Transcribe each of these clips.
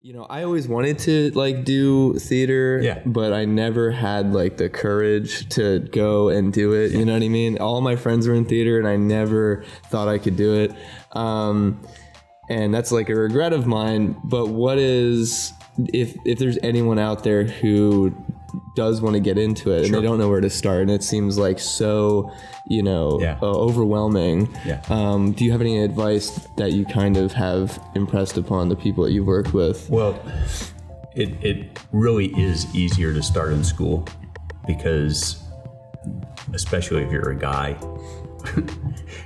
You know, I always wanted to like do theater, but I never had like the courage to go and do it. You know what I mean? All my friends were in theater and I never thought I could do it. And that's like a regret of mine. But what is, if there's anyone out there who does want to get into it and they don't know where to start, and it seems like so, you know, overwhelming. Do you have any advice that you kind of have impressed upon the people that you've worked with? Well, it really is easier to start in school because, especially if you're a guy,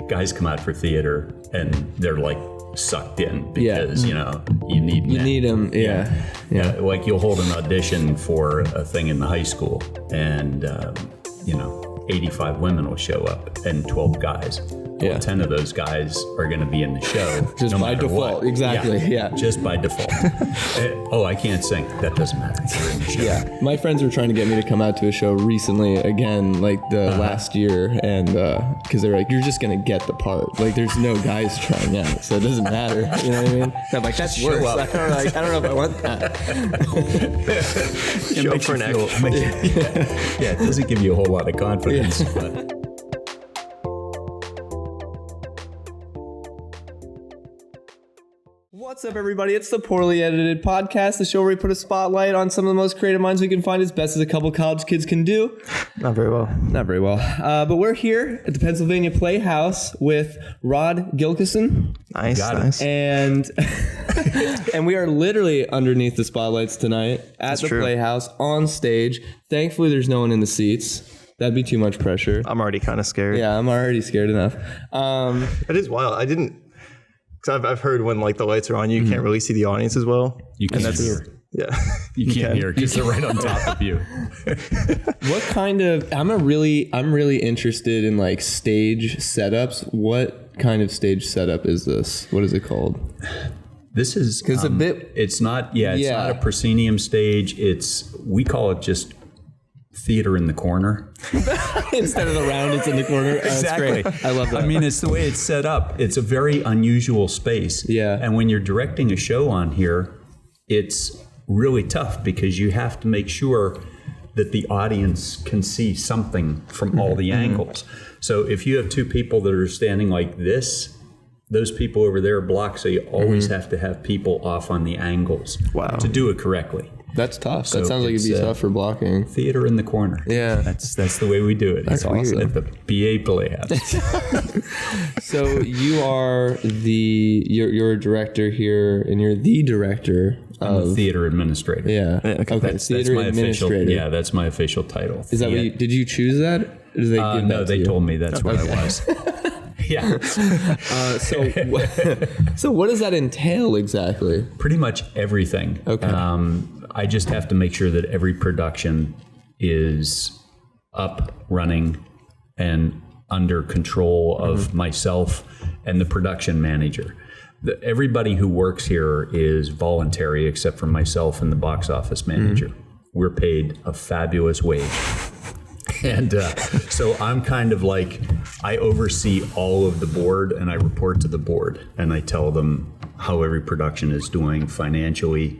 guys come out for theater and they're like sucked in because you know you need them. Like you'll hold an audition for a thing in the high school and you know 85 women will show up and 12 guys. Well, 10 of those guys are going to be in the show just by default. Exactly. Just by default. I can't sing. That doesn't matter. You're in the show. My friends were trying to get me to come out to a show recently again, like the last year, and because they're like, you're just going to get the part. Like, there's no guys trying out, so it doesn't matter. You know what I mean? And I'm like, that's worse. I don't know if I want that. Show for an extra. It doesn't give you a whole lot of confidence. But. What's up, everybody? It's the Poorly Edited Podcast, the show where we put a spotlight on some of the most creative minds we can find, as best as a couple college kids can do. Not very well. But we're here at the Pennsylvania Playhouse with Gilkeson. Nice. And and we are literally underneath the spotlights tonight at the Playhouse on stage. Thankfully, there's no one in the seats. That'd be too much pressure. I'm already kind of scared. Yeah, I'm already scared enough. It is wild. Because I've heard when like the lights are on, you can't really see the audience as well. You can't hear. Yeah. You can't hear because they're right on top of you. What kind of, I'm really interested in like stage setups. What kind of stage setup is this? What is it called? This is, because it's not a proscenium stage. We call it just theater in the corner. Instead of the round, it's in the corner. Exactly. That's great. I love that. I mean, it's the way it's set up. It's a very unusual space. Yeah. And when you're directing a show on here, it's really tough because you have to make sure that the audience can see something from all the angles. So if you have two people that are standing like this, those people over there block, so you always have to have people off on the angles to do it correctly. That's tough. So that sounds like it'd be tough for blocking. Theater in the corner. Yeah. That's the way we do it. That's awesome. At the BA Playhouse. So you are you're a director here, and you're the director I'm a theater administrator. Yeah. Okay. That's my administrator. Yeah, that's my official title. Is that what did you choose that? Or did they give no, that they to told me that's what I was. Yeah. So what does that entail exactly? Pretty much everything. Okay. I just have to make sure that every production is up, running, and under control of myself and the production manager. Everybody who works here is voluntary except for myself and the box office manager. We're paid a fabulous wage. And so I'm kind of like, I oversee all of the board and I report to the board and I tell them how every production is doing financially.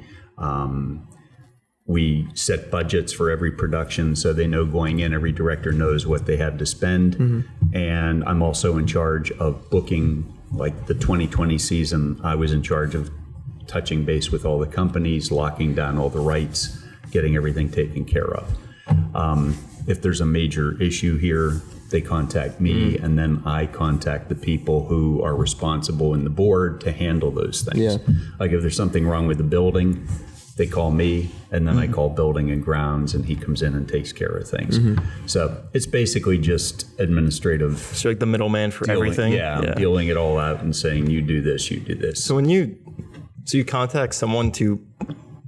We set budgets for every production so they know going in, every director knows what they have to spend. And I'm also in charge of booking, like the 2020 season, I was in charge of touching base with all the companies, locking down all the rights, getting everything taken care of. If there's a major issue here, they contact me, and then I contact the people who are responsible in the board to handle those things. Yeah. Like if there's something wrong with the building, they call me, and then I call Building and Grounds, and he comes in and takes care of things. So it's basically just administrative. So like the middleman for everything? Yeah, dealing it all out and saying, you do this, you do this. So you contact someone to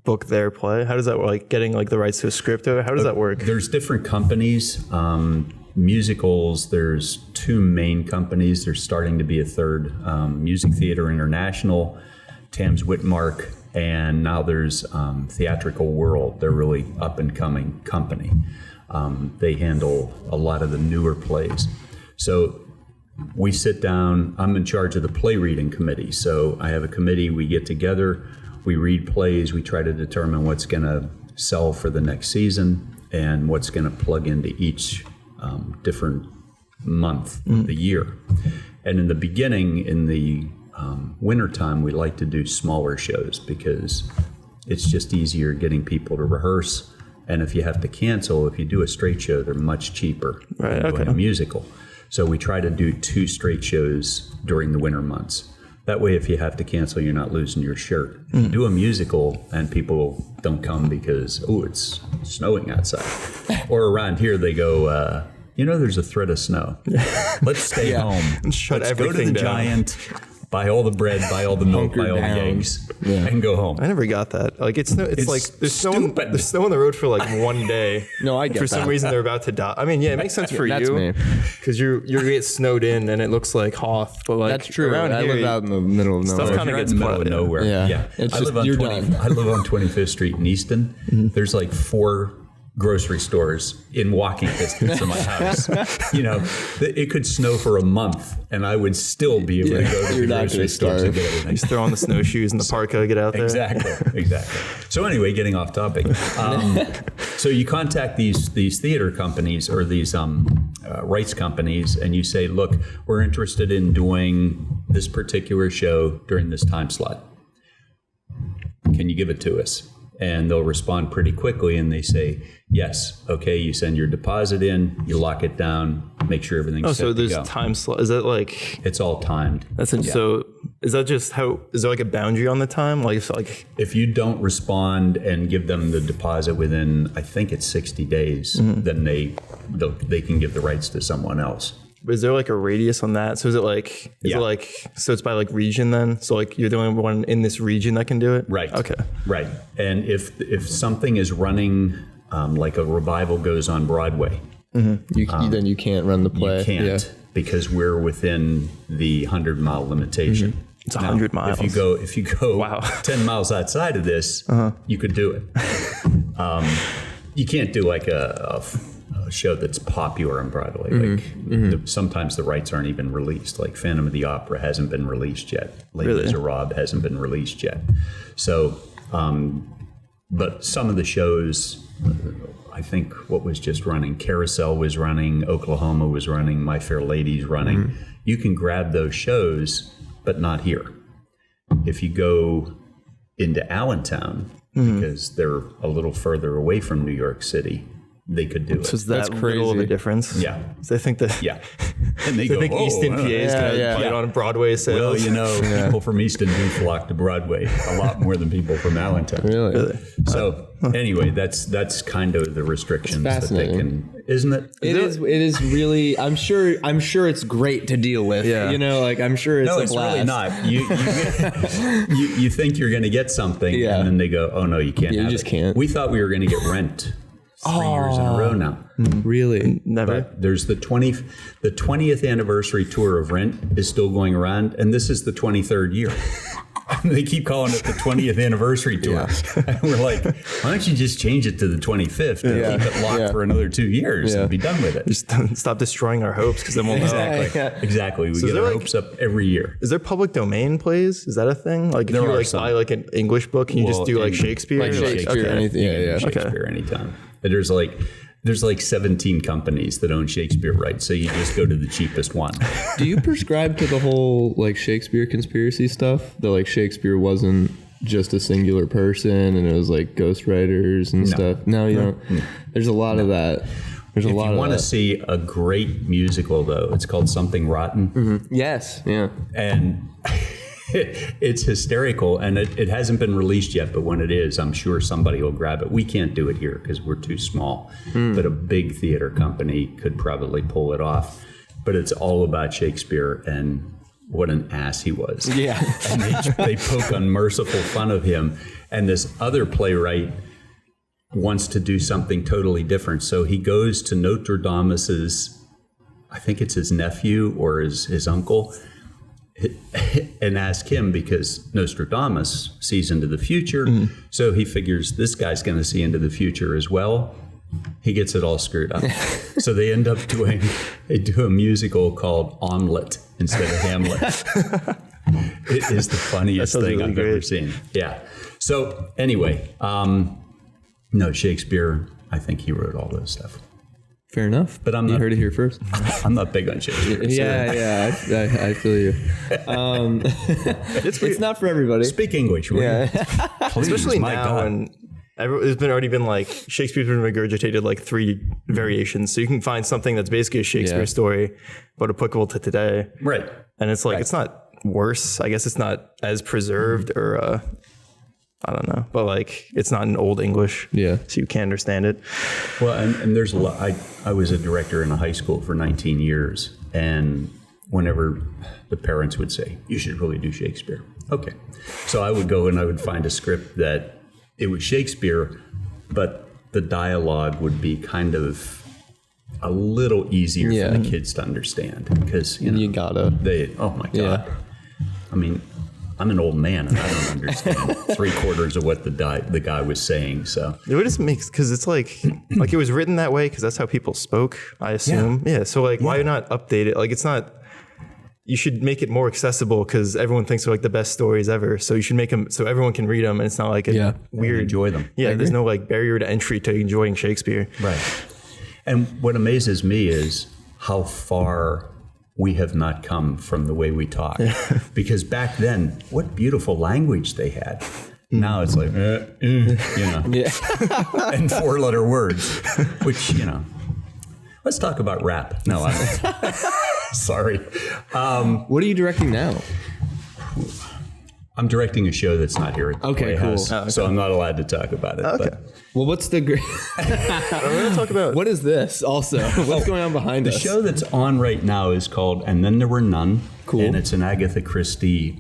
book their play? How does that work? Like getting like the rights to a script? How does that work? There's different companies. Musicals, there's two main companies. There's starting to be a third, Music Theater International, Tams Whitmark, and now there's Theatrical World. They're really up and coming company. They handle a lot of the newer plays. So we sit down, I'm in charge of the play reading committee. So I have a committee, we get together, We read plays. We try to determine what's going to sell for the next season and what's going to plug into each different month of the year. And in the beginning, in the wintertime, we like to do smaller shows because it's just easier getting people to rehearse. And if you have to cancel, if you do a straight show, they're much cheaper than doing a musical. So we try to do 2 straight shows during the winter months. That way, if you have to cancel, you're not losing your shirt. You do a musical and people don't come because, it's snowing outside. Or around here, they go, there's a threat of snow. Let's stay home. Shut Let's go to everything the down. Giant, buy all the bread, buy all the milk, buy all the eggs, and go home. I never got that. Like it's like there's snow on the road for like one day. No, I get for some reason they're about to die. I mean, yeah, it makes sense for That's you me. because you get snowed in and it looks like Hoth. But like That's true. around I here, live out in the middle of nowhere. Stuff kind You're of in gets the middle of put- nowhere. Yeah. It's I just, live on you're 20. done. I live on 25th Street in Easton. There's like 4 grocery stores in walking distance of my house. It could snow for a month, and I would still be able to go to You're the not grocery gonna stores and starve. get everything. Just throw on the snowshoes and the parka, get out there. Exactly. So anyway, getting off topic. So you contact these theater companies or these rights companies, and you say, "Look, we're interested in doing this particular show during this time slot. Can you give it to us?" And they'll respond pretty quickly, and they say, "Yes, okay." You send your deposit in, you lock it down, make sure everything's set So to there's go. time slot. Is that like It's all timed. so? Is that just how? Is there like a boundary on the time? Like If you don't respond and give them the deposit within, I think it's 60 days, then they can give the rights to someone else. is there like a radius on that? So is it like so it's by like region then? So like you're the only one in this region that can do it? Right. Okay. Right. And if something is running, like a revival goes on Broadway, Then you can't run the play. you can't because we're within the 100-mile limitation. It's 100 miles. If you go Wow. 10 miles outside of this, you could do it. You can't do like a show that's popular on Broadway. Like sometimes the rights aren't even released. Like Phantom of the Opera hasn't been released yet. Les Miserables hasn't been released yet. So, but some of the shows, I think what was just running, Carousel was running, Oklahoma was running, My Fair Lady's running. You can grab those shows, but not here. If you go into Allentown, because they're a little further away from New York City, they could do it. So is that That's little of a crazy. difference? Yeah. So I think that Yeah. And they I go, think "Whoa, Easton PA is going to play it on Broadway sales. well, people from Easton do flock to Broadway a lot more than people from Allentown. Really? So anyway, that's kind of the restrictions that they fascinating. can, isn't it? It is really. I'm sure it's great to deal with. Yeah. I'm sure it's No, a it's blast. really not. You think you're going to get something, Yeah. and then they go, "Oh no, you can't." Yeah, you have just it." can't. We thought we were going to get Rent 3 years in a row now. Really? Never. But there's the 20th anniversary tour of Rent is still going around, and this is the 23rd year. They keep calling it the 20th anniversary tour. And we're like, why don't you just change it to the 25th and keep it locked for another 2 years and be done with it? Just stop destroying our hopes because then we'll know. Exactly. We get there our like- hopes up every year. Is there public domain plays? Is that a thing? Like if There you are like some. buy like an English book and you just do like Shakespeare? Like Shakespeare, anything. You Yeah, can yeah. do Shakespeare anytime. There's like 17 companies that own Shakespeare rights, so you just go to the cheapest one. Do you prescribe to the whole like Shakespeare conspiracy stuff? That like Shakespeare wasn't just a singular person and it was like ghostwriters and stuff? No, you don't. There's a lot of that. There's a If lot you of want to that. see a great musical, though, it's called Something Rotten. Yes. Yeah. And it's hysterical, and it hasn't been released yet, but when it is, I'm sure somebody will grab it. We can't do it here because we're too small, but a big theater company could probably pull it off. But it's all about Shakespeare and what an ass he was. Yeah. And they poke unmerciful fun of him. And this other playwright wants to do something totally different. So he goes to Notre Dame's, I think it's his nephew or his uncle, and ask him, because Nostradamus sees into the future. So he figures this guy's going to see into the future as well. He gets it all screwed up. So they end up do a musical called Omelette instead of Hamlet. It is the funniest thing really I've ever great. seen. Yeah. So anyway, no, Shakespeare, I think he wrote all this stuff. Fair enough. But I'm you not, heard it here first. I'm not big on Shakespeare. I feel you. It's not for everybody. Speak English, will you? Please, Especially my now, God. and there's already been like Shakespeare's been regurgitated like 3 variations, so you can find something that's basically a Shakespeare story, but applicable to today. Right. And it's like it's not worse. I guess it's not as preserved or I don't know, but like it's not in Old English. Yeah. So you can't understand it. Well, and there's a lot. I was a director in a high school for 19 years, and whenever the parents would say, you should really do Shakespeare. Okay. So I would go and I would find a script that it was Shakespeare, but the dialogue would be kind of a little easier for the kids to understand because, you gotta. Oh my God. Yeah. I mean, I'm an old man and I don't understand 3/4 of what the guy was saying. So It just makes, because it's like it was written that way because that's how people spoke, I assume. Yeah. So like, why not update it? Like, it's not. You should make it more accessible because everyone thinks they're like the best stories ever. So you should make them so everyone can read them, and it's not like a weird. enjoy them. Yeah, there's no like barrier to entry to enjoying Shakespeare. Right. And what amazes me is how far we have not come from the way we talk. Because back then, what beautiful language they had. Now it's like, and 4-letter words, which, let's talk about rap. No, I'm sorry. What are you directing now? I'm directing a show that's not here at the Playhouse, cool. So I'm not allowed to talk about it. Okay. Well, what's the great? We're going to talk about What is this? Also, what's going on behind us? The show that's on right now is called "And Then There Were None." Cool. And it's an Agatha Christie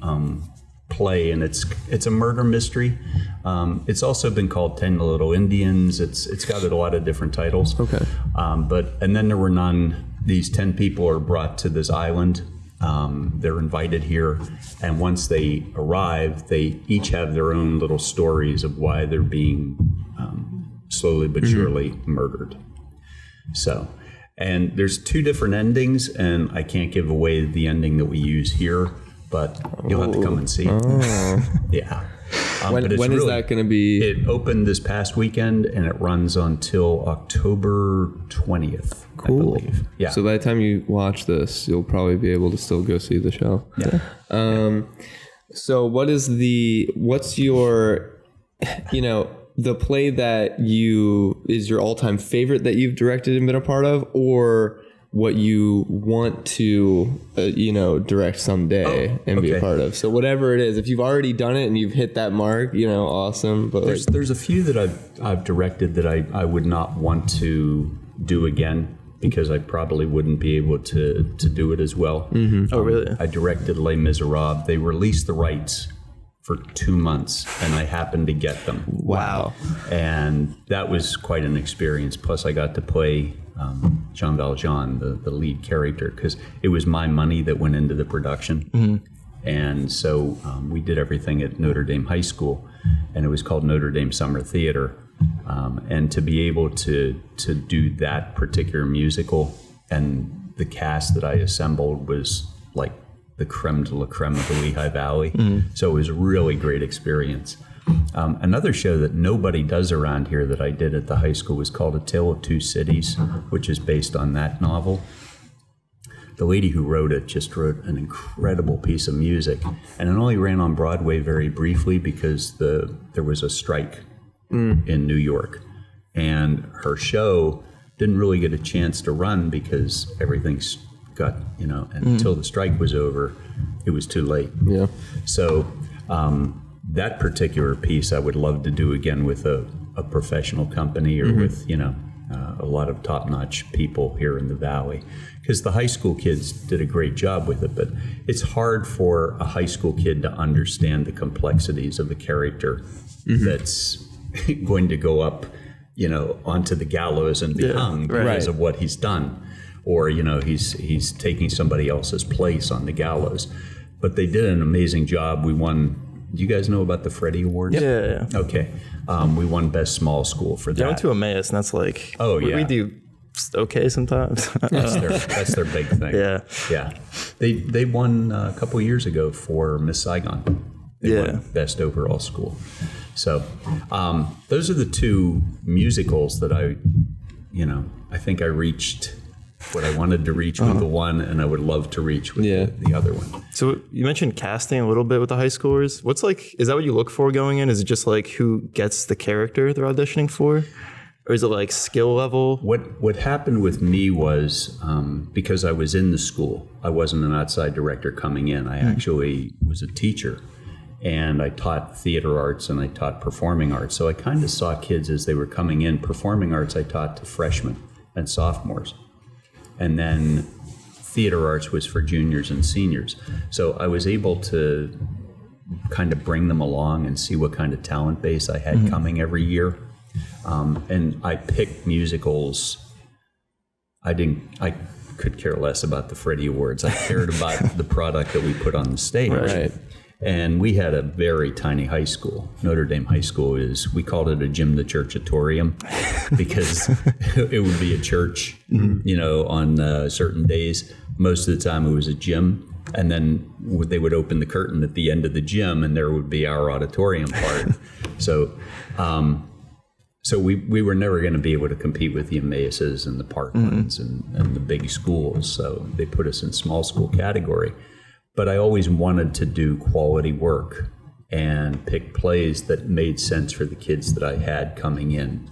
play, and it's a murder mystery. It's also been called 10 Little Indians. It's got a lot of different titles. Okay. But "And Then There Were None." These 10 people are brought to this island. They're invited here, and once they arrive, they each have their own little stories of why they're being slowly but surely murdered. So, and there's 2 different endings, and I can't give away the ending that we use here, but you'll have to come and see it. Yeah. When is that going to be? It opened this past weekend, and it runs until October 20th, Cool. I believe. Yeah. So by the time you watch this, you'll probably be able to still go see the show. Yeah. So what's your, the play that is your all-time favorite that you've directed and been a part of, or what you want to, direct someday and be a part of? So whatever it is, if you've already done it and you've hit that mark, awesome. But there's a few that I've directed that I would not want to do again because I probably wouldn't be able to do it as well. Oh, really? I directed Les Miserables. They released the rights for 2 months, and I happened to get them. Wow. And that was quite an experience. Plus, I got to play Jean Valjean, the lead character, because it was my money that went into the production. Mm-hmm. And so we did everything at Notre Dame High School, and it was called Notre Dame Summer Theater. And to be able to do that particular musical, and the cast that I assembled was like the creme de la creme of the Lehigh Valley. Mm-hmm. So it was a really great experience. Another show that nobody does around here that I did at the high school was called A Tale of Two Cities, which is based on that novel. The lady who wrote it just wrote an incredible piece of music, and it only ran on Broadway very briefly because there was a strike in New York, and her show didn't really get a chance to run because everything's got, and until the strike was over, it was too late. Yeah. So that particular piece I would love to do again with a professional company or with, a lot of top-notch people here in the Valley, because the high school kids did a great job with it, but it's hard for a high school kid to understand the complexities of a character that's going to go up, onto the gallows and be hung because of what he's done. Or, he's taking somebody else's place on the gallows. But they did an amazing job. We won. Do you guys know about the Freddie Awards? Yeah. Okay. We won Best Small School for that. I went to Emmaus, and that's like, we do okay sometimes. That's their big thing. Yeah. They won a couple years ago for Miss Saigon. They won Best Overall School. So those are the two musicals that I think I reached what I wanted to reach with the one, and I would love to reach with the other one. So you mentioned casting a little bit with the high schoolers. Is that what you look for going in? Is it just like who gets the character they're auditioning for? Or is it like skill level? What happened with me was because I was in the school, I wasn't an outside director coming in. I actually was a teacher, and I taught theater arts and I taught performing arts. So I kind of saw kids as they were coming in. Performing arts I taught to freshmen and sophomores. And then theater arts was for juniors and seniors. So I was able to kind of bring them along and see what kind of talent base I had coming every year. And I picked musicals. I could care less about the Freddie Awards. I cared about the product that we put on the stage. Right. And we had a very tiny high school. Notre Dame High School we called it a gym the churchatorium because it would be a church, on certain days. Most of the time it was a gym. And then they would open the curtain at the end of the gym and there would be our auditorium part. So we were never going to be able to compete with the Amresses and the Parklands and the big schools. So they put us in small school category. But I always wanted to do quality work and pick plays that made sense for the kids that I had coming in.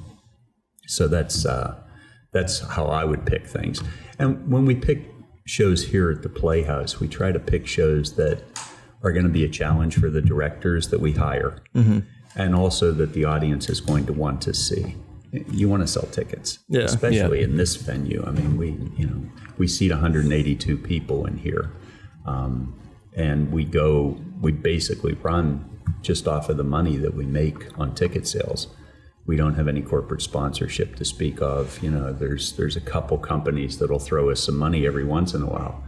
So that's how I would pick things. And when we pick shows here at the Playhouse, we try to pick shows that are going to be a challenge for the directors that we hire, and also that the audience is going to want to see. You want to sell tickets, especially in this venue. I mean, we seat 182 people in here. And we basically run just off of the money that we make on ticket sales. We don't have any corporate sponsorship to speak of. There's a couple companies that'll throw us some money every once in a while,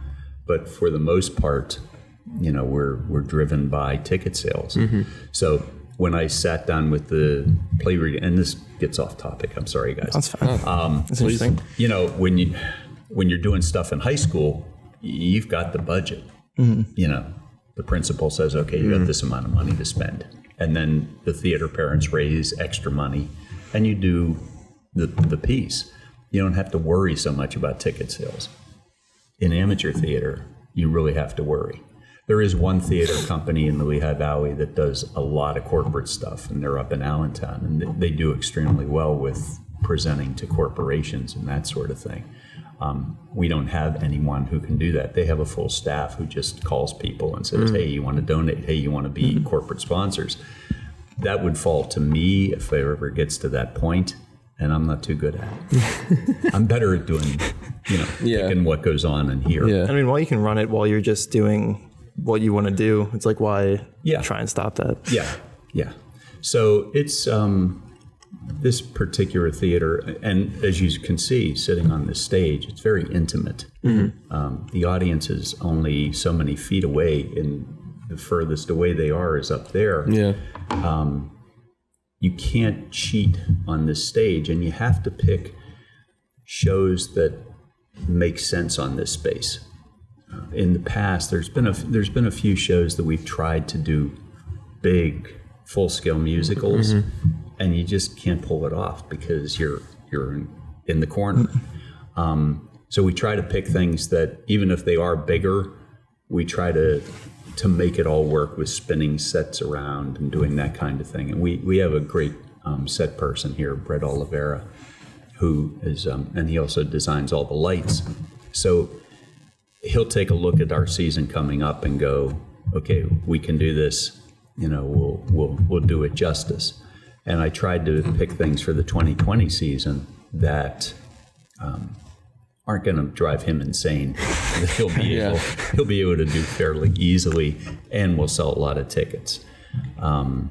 but for the most part, we're driven by ticket sales. So when I sat down with the play reading, and this gets off topic, I'm sorry guys. That's fine. That's interesting. When you're doing stuff in high school, you've got the budget. The principal says, okay, you got this amount of money to spend. And then the theater parents raise extra money and you do the piece. You don't have to worry so much about ticket sales. In amateur theater, you really have to worry. There is one theater company in the Lehigh Valley that does a lot of corporate stuff, and they're up in Allentown, and they do extremely well with presenting to corporations and that sort of thing. We don't have anyone who can do that. They have a full staff who just calls people and says, hey, you want to donate? Hey, you want to be corporate sponsors? That would fall to me if it ever gets to that point, and I'm not too good at it. I'm better at doing, picking what goes on in here. Yeah. I mean, while you can run it while you're just doing what you want to do, it's like, why try and stop that? Yeah. So it's this particular theater, and as you can see, sitting on this stage, it's very intimate. The audience is only so many feet away, and the furthest away they are is up there. You can't cheat on this stage, and you have to pick shows that make sense on this space. In the past, there's been a few shows that we've tried to do big, full-scale musicals, and you just can't pull it off because you're in the corner. So we try to pick things that, even if they are bigger, we try to make it all work with spinning sets around and doing that kind of thing. And we have a great set person here, Brett Oliveira, who is, and he also designs all the lights. So he'll take a look at our season coming up and go, okay, we can do this. We'll do it justice. And I tried to pick things for the 2020 season that aren't going to drive him insane. He'll be able to do fairly easily, and we'll sell a lot of tickets. And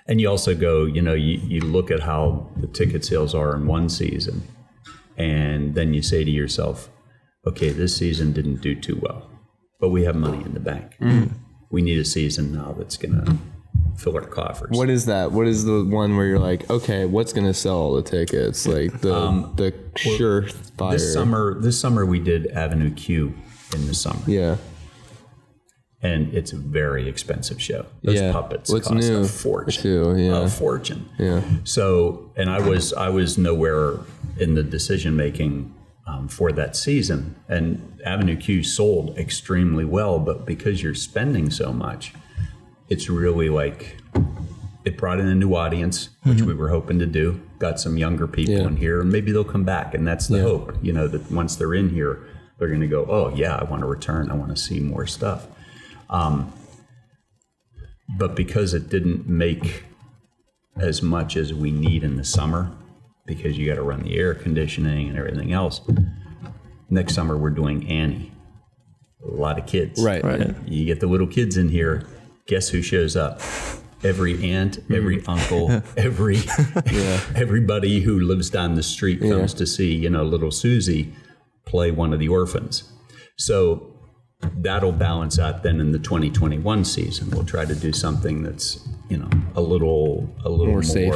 you also go, you look at how the ticket sales are in one season, and then you say to yourself, okay, this season didn't do too well, but we have money in the bank. We need a season now that's going to fill our coffers. What is that? What is the one where you're like, okay, what's going to sell all the tickets? Like the surefire. This summer we did Avenue Q in the summer. Yeah. And it's a very expensive show. Those puppets cost a fortune. A fortune. Yeah. So, and I was nowhere in the decision making for that season. And Avenue Q sold extremely well, but because you're spending so much, it's really like it brought in a new audience, which we were hoping to do. Got some younger people in here, and maybe they'll come back. And that's the hope, you know, that once they're in here, they're going to go, oh yeah, I want to return. I want to see more stuff. But because it didn't make as much as we need in the summer, because you got to run the air conditioning and everything else, next summer we're doing Annie. A lot of kids. Right. You get the little kids in here. Guess who shows up? Every aunt, every uncle, everybody who lives down the street comes to see, you know, little Susie play one of the orphans. So that'll balance out then in the 2021 season. We'll try to do something that's, you know, a little more safe.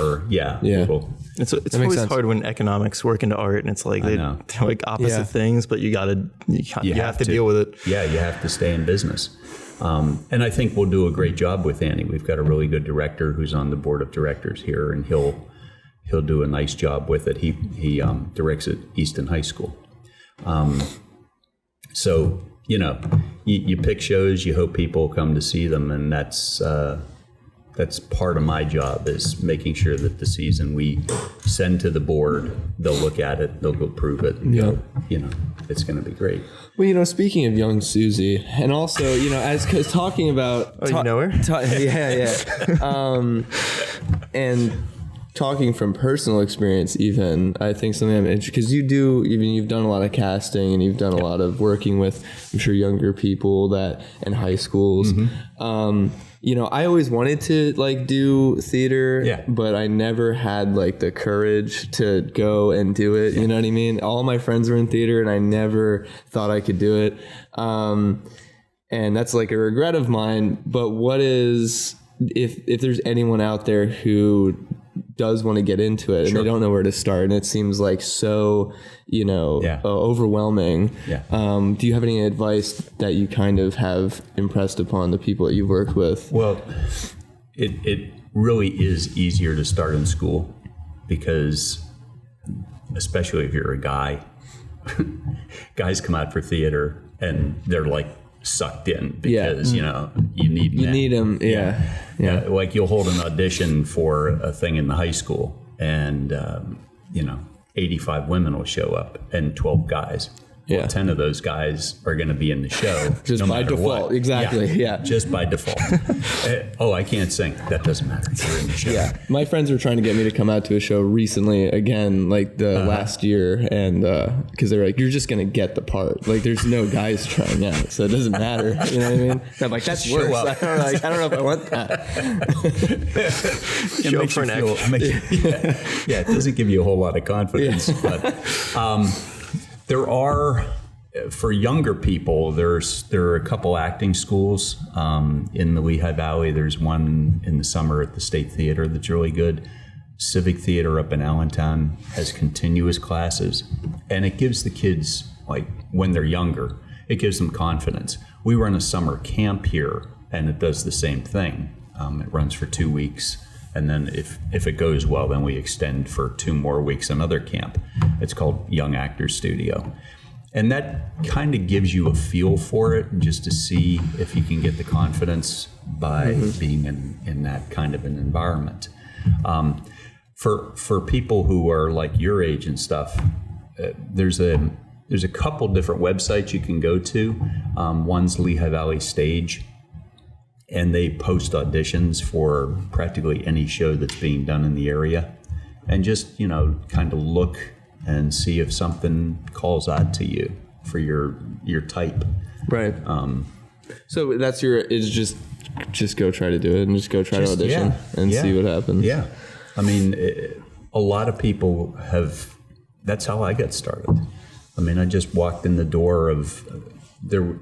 It's always hard when economics work into art, and it's like they're like opposite things, but you have to deal with it. Yeah, you have to stay in business. And I think we'll do a great job with Annie. We've got a really good director who's on the board of directors here, and he'll do a nice job with it. He directs at Easton High School. So, you know, you pick shows, you hope people come to see them, and that's part of my job, is making sure that the season we send to the board, they'll look at it, they'll go prove it, and go, you know, it's going to be great. Well, you know, speaking of young Susie, and also, you know, because talking about... you know her? And talking from personal experience, even, I think something I'm interested, because you've done a lot of casting, and you've done a lot of working with, I'm sure, younger people that in high schools. You know, I always wanted to like do theater, but I never had like the courage to go and do it. You know what I mean? All my friends were in theater, and I never thought I could do it. And that's like a regret of mine. But what is, if there's anyone out there who does want to get into it and they don't know where to start, and it seems like so, you know, overwhelming. Do you have any advice that you kind of have impressed upon the people that you've worked with? Well, it really is easier to start in school, because especially if you're a guy, guys come out for theater and they're like sucked in because, you know, you need them. Like you'll hold an audition for a thing in the high school, and, you know, 85 women will show up and 12 guys. Well, 10 of those guys are going to be in the show. Just by default. What. Exactly. Just by default. I can't sing. That doesn't matter. You're in the show. My friends were trying to get me to come out to a show recently, again, like the last year. And because they're like, you're just going to get the part. Like, there's no guys trying out, so it doesn't matter. You know what I mean? And I'm like, that's worse. I don't know if I want that. Show for an act. It doesn't give you a whole lot of confidence. But there are, for younger people, there are a couple acting schools in the Lehigh Valley. There's one in the summer at the State Theater that's really good. Civic Theater up in Allentown has continuous classes, and it gives the kids, like when they're younger, it gives them confidence. We run a summer camp here, and it does the same thing. It runs for 2 weeks. And then if it goes well, then we extend for 2 more weeks another camp. It's called Young Actors Studio. And that kind of gives you a feel for it, just to see if you can get the confidence by being in that kind of an environment. For people who are like your age and stuff, there's a couple different websites you can go to. One's Lehigh Valley Stage, and they post auditions for practically any show that's being done in the area, and just, you know, kind of look and see if something calls out to you for your type. Right. So that's is just go try to do it, and just go try to audition and see what happens. Yeah. I mean, a lot of people that's how I got started. I mean, I just walked in the door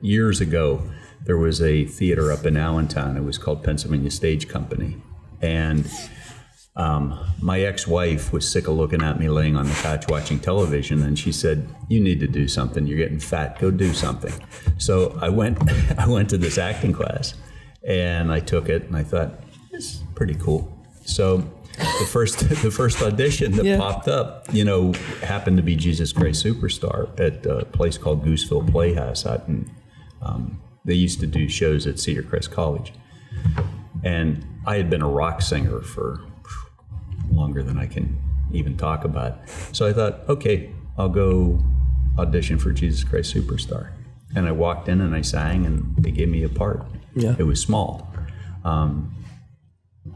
years ago, there was a theater up in Allentown. It was called Pennsylvania Stage Company. And My ex-wife was sick of looking at me laying on the couch watching television, and she said, "You need to do something. You're getting fat. Go do something." So I went to this acting class, and I took it, and I thought, this is pretty cool. So the first audition that popped up, happened to be Jesus Christ Superstar at a place called Playhouse out in, they used to do shows at Cedar Crest College. And I had been a rock singer for longer than I can even talk about. So I thought, okay, I'll go audition for Jesus Christ Superstar. And I walked in and I sang, and they gave me a part. Yeah. It was small.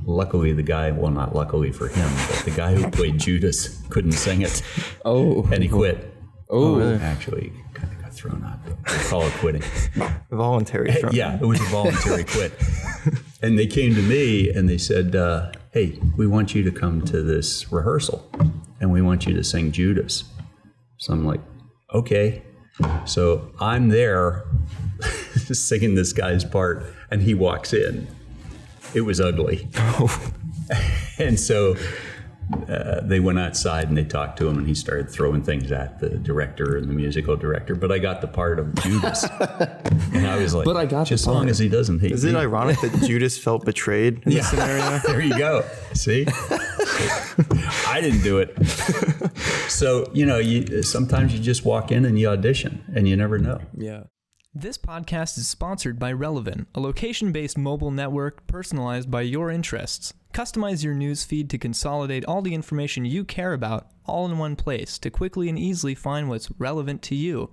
Luckily, not luckily for him, but the guy who played Judas couldn't sing it. Oh. And he quit. Oh, really? Actually, kind of got thrown out. They call it quitting. Voluntary. Yeah, it was a voluntary quit. And they came to me and they said, hey, we want you to come to this rehearsal, and we want you to sing Judas. So I'm like, okay. So I'm there singing this guy's part, and he walks in. It was ugly. Oh. And so they went outside and they talked to him, and he started throwing things at the director and the musical director. But I got the part of Judas. And I was like, but I got just as long as he doesn't hate. Is it ironic that Judas felt betrayed in this scenario? There you go. See? I didn't do it. So, sometimes you just walk in and you audition, and you never know. Yeah. This podcast is sponsored by Relevant, a location-based mobile network personalized by your interests. Customize your news feed to consolidate all the information you care about all in one place to quickly and easily find what's relevant to you.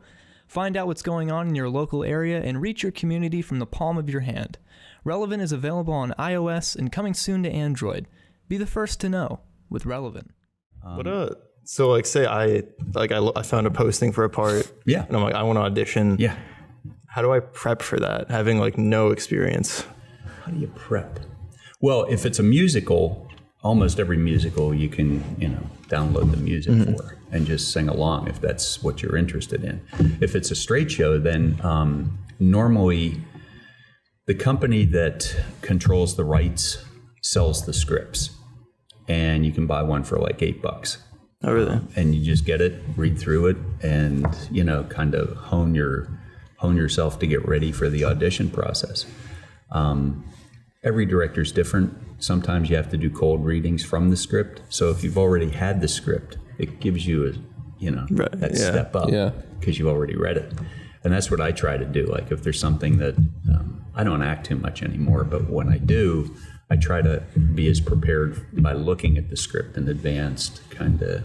Find out what's going on in your local area and reach your community from the palm of your hand. Relevant is available on iOS and coming soon to Android. Be the first to know with Relevant. So say I found a posting for a part. Yeah. And I'm like, I want to audition. Yeah. How do I prep for that, having no experience? How do you prep? Well, if it's a musical, almost every musical you can, download the music for and just sing along if that's what you're interested in. If it's a straight show, then normally the company that controls the rights sells the scripts, and you can buy one for like $8. Oh, really? And you just get it, read through it, and kind of hone yourself to get ready for the audition process. Every director's different. Sometimes you have to do cold readings from the script. So if you've already had the script, it gives you step up because you've already read it. And that's what I try to do. Like if there's something that I don't act too much anymore, but when I do, I try to be as prepared by looking at the script in advance to kind of,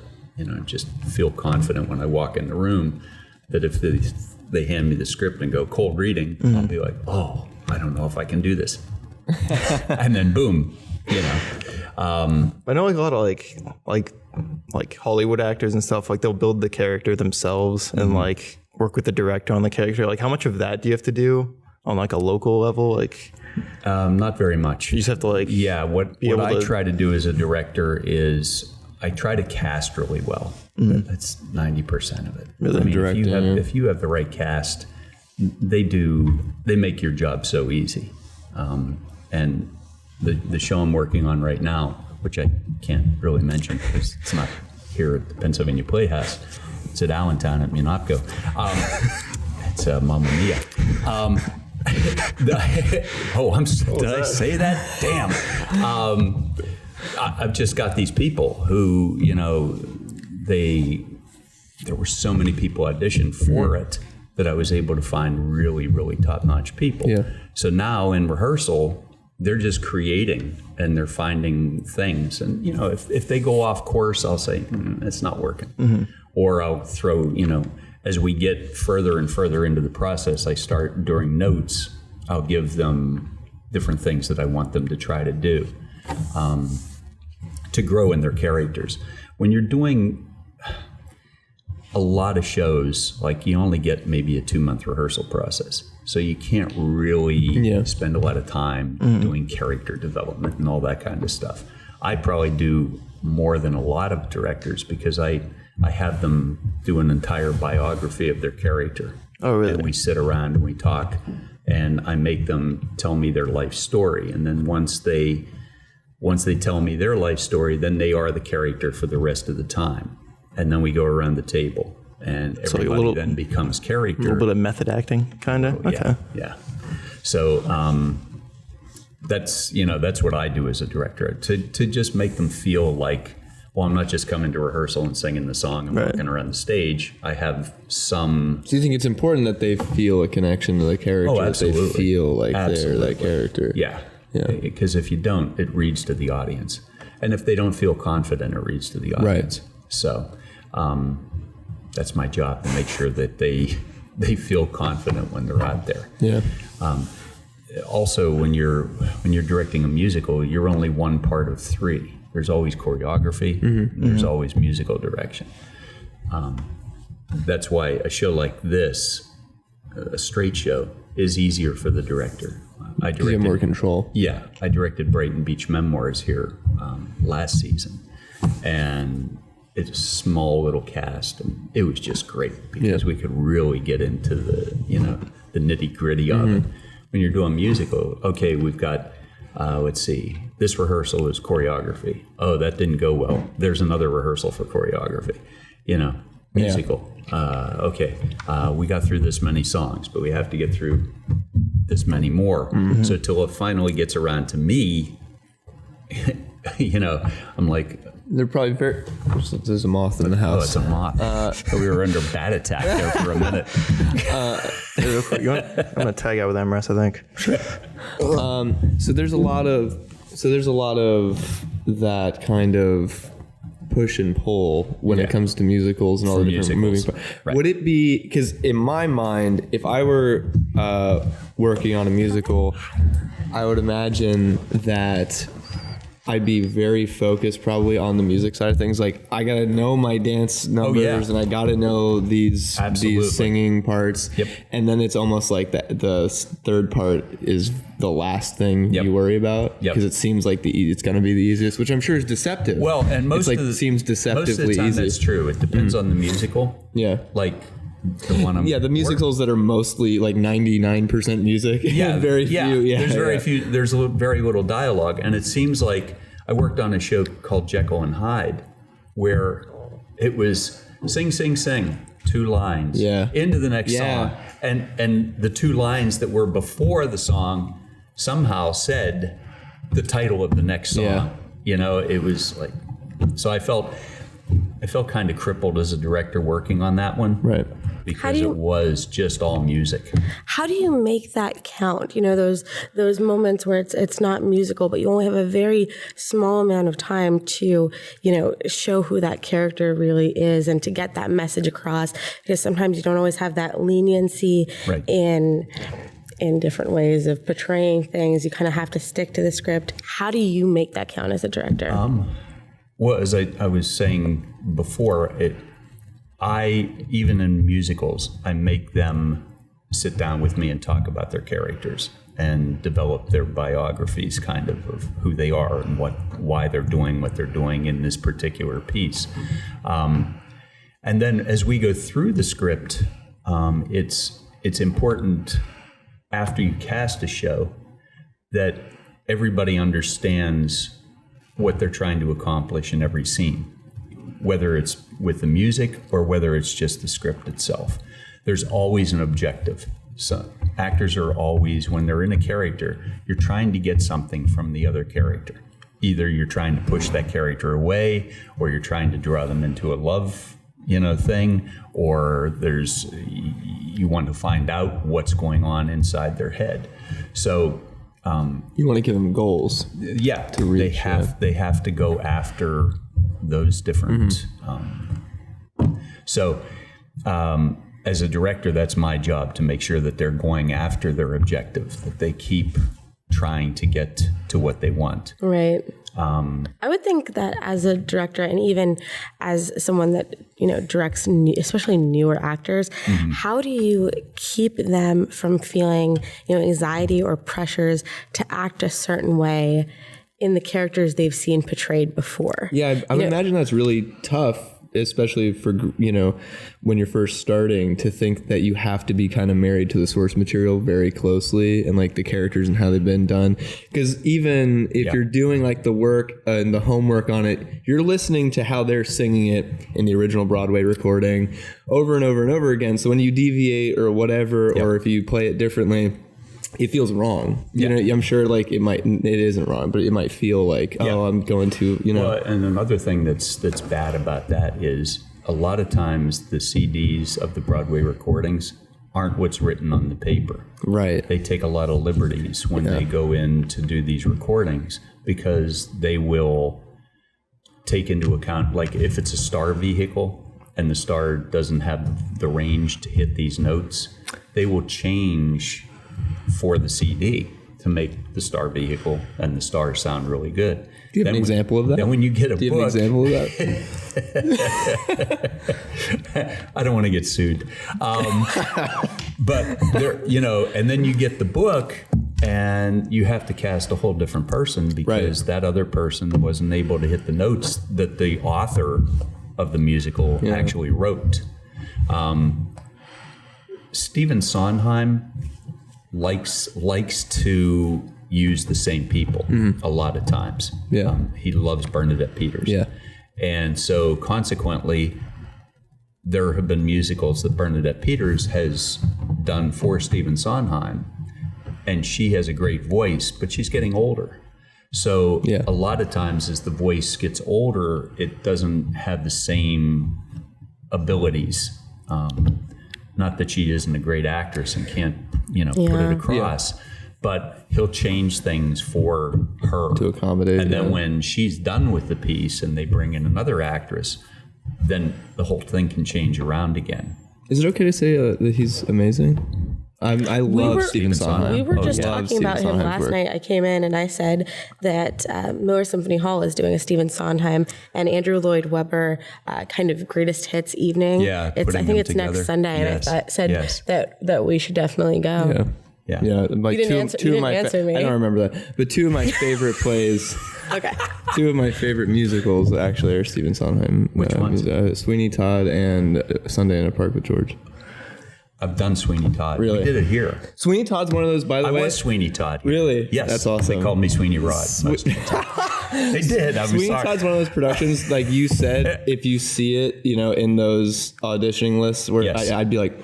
just feel confident when I walk in the room that if they hand me the script and go cold reading, I'll be like, oh, I don't know if I can do this. And then boom, I know a lot of like Hollywood actors and stuff, they'll build the character themselves and work with the director on the character. How much of that do you have to do on a local level? Not very much. You just have to what I try to do as a director is I try to cast really well. That's 90% of it. Really? If you have the right cast, they make your job so easy. And the show I'm working on right now, which I can't really mention because it's not here at the Pennsylvania Playhouse, it's at Allentown at Mungo. It's Mamma Mia. Did I say that? Damn. I've just got these people who, there were so many people auditioned for it that I was able to find really, really top-notch people. Yeah. So now in rehearsal, they're just creating and they're finding things. And, if they go off course, I'll say, it's not working. Or I'll throw, as we get further and further into the process, I start during notes, I'll give them different things that I want them to try to do to grow in their characters. When you're doing a lot of shows, you only get maybe a 2-month rehearsal process. So you can't really spend a lot of time doing character development and all that kind of stuff. I probably do more than a lot of directors because I have them do an entire biography of their character. Oh, really? And we sit around and we talk, and I make them tell me their life story. And then once they once they tell me their life story, then they are the character for the rest of the time. And then we go around the table and everybody then becomes character. A little bit of method acting, kind of. Okay. Yeah. So that's what I do as a director, to just make them feel like, well, I'm not just coming to rehearsal and singing the song and walking around the stage. I have some... So you think it's important that they feel a connection to the character? Oh, absolutely. That they feel like they're that character? Yeah. Because if you don't, it reads to the audience. And if they don't feel confident, it reads to the audience. Right. So that's my job, to make sure that they feel confident when they're out there. Yeah. Also, when you're directing a musical, you're only one part of three. There's always choreography. There's always musical direction. That's why a show like this, a straight show, is easier for the director. I directed, you have more control. Yeah, I directed Brighton Beach Memoirs here last season, and it's a small little cast, and it was just great because we could really get into the nitty gritty of it. When you're doing musical, okay, we've got let's see, this rehearsal is choreography. Oh, that didn't go well. There's another rehearsal for choreography. Musical. Okay, we got through this many songs, but we have to get through this many more. So till it finally gets around to me, I'm like, they're probably very... There's a moth in the house. Oh, it's a moth. We were under bat attack there for a minute. I'm going to tag out with Amresse, I think. So there's a lot of that kind of push and pull when it comes to musicals and all the different moving parts. Right. Would it be, because in my mind, if I were working on a musical, I would imagine that I'd be very focused probably on the music side of things. Like, I gotta know my dance numbers and I gotta know these singing parts. Yep. And then it's almost like the third part is the last thing you worry about, because it seems like it's gonna be the easiest, which I'm sure is deceptive. Well, and most of the seems deceptively most of the time easy. That's true. It depends on the musical. Yeah. Like the one I'm the musicals that are mostly like 99% music. Yeah, very few. Yeah, there's very few. There's very little dialogue, and it seems like I worked on a show called Jekyll and Hyde, where it was sing, sing, sing, 2 lines, into the next song, and the 2 lines that were before the song somehow said the title of the next song. Yeah. It was like, so I felt kind of crippled as a director working on that one. Right. Because it was just all music. How do you make that count? Those moments where it's not musical, but you only have a very small amount of time to, show who that character really is and to get that message across. Because sometimes you don't always have that leniency in different ways of portraying things. You kind of have to stick to the script. How do you make that count as a director? Well, as I was saying before, even in musicals, I make them sit down with me and talk about their characters and develop their biographies kind of who they are and why they're doing what they're doing in this particular piece. And then as we go through the script, it's important after you cast a show that everybody understands what they're trying to accomplish in every scene, whether it's with the music or whether it's just the script itself. There's always an objective. So actors are always, when they're in a character, you're trying to get something from the other character. Either you're trying to push that character away, or you're trying to draw them into a love, thing, or you want to find out what's going on inside their head. So you want to give them goals. Yeah, to reach, they have to go after those different. So as a director, that's my job, to make sure that they're going after their objective, that they keep trying to get to what they want. Right. I would think that as a director, and even as someone that directs especially newer actors, how do you keep them from feeling anxiety or pressures to act a certain way in the characters they've seen portrayed before? Yeah, I would imagine that's really tough, especially for, when you're first starting, to think that you have to be kind of married to the source material very closely and like the characters and how they've been done. Because even if you're doing like the work and the homework on it, you're listening to how they're singing it in the original Broadway recording over and over and over again. So when you deviate or whatever, or if you play it differently, it feels wrong. I'm sure like it isn't wrong, but it might feel like, I'm going to, Well, and another thing that's bad about that is a lot of times the CDs of the Broadway recordings aren't what's written on the paper. Right. They take a lot of liberties when they go in to do these recordings, because they will take into account, like if it's a star vehicle and the star doesn't have the range to hit these notes, they will change for the CD to make the star vehicle and the stars sound really good. Do you have an example of that? Then when you get a book... Do you have an example of that? I don't want to get sued. But, and then you get the book and you have to cast a whole different person because that other person wasn't able to hit the notes that the author of the musical actually wrote. Stephen Sondheim likes to use the same people a lot of times. He loves Bernadette Peters. And so consequently, there have been musicals that Bernadette Peters has done for Stephen Sondheim, and she has a great voice, but she's getting older. So a lot of times as the voice gets older, it doesn't have the same abilities. Not that she isn't a great actress and can't, put it across, but he'll change things for her to accommodate. And then when she's done with the piece and they bring in another actress, then the whole thing can change around again. Is it okay to say that he's amazing? I love Stephen Sondheim. We were just talking about him last night. I came in and I said that Miller Symphony Hall is doing a Stephen Sondheim and Andrew Lloyd Webber kind of greatest hits evening. Yeah, I think it's together. Next Sunday, and I said that we should definitely go. Yeah. Like you didn't answer me. I don't remember that, but two of my favorite plays. Okay. Two of my favorite musicals actually are Stephen Sondheim. Which ones? Sweeney Todd and Sunday in a Park with George. I've done Sweeney Todd. Really? We did it here. Sweeney Todd's one of those, by the way. I was Sweeney Todd here. Really? Yes. That's awesome. They called me Sweeney Rod. They did. I'm Sweeney sorry. Todd's one of those productions, like you said, if you see it, in those auditioning lists, where I'd be like,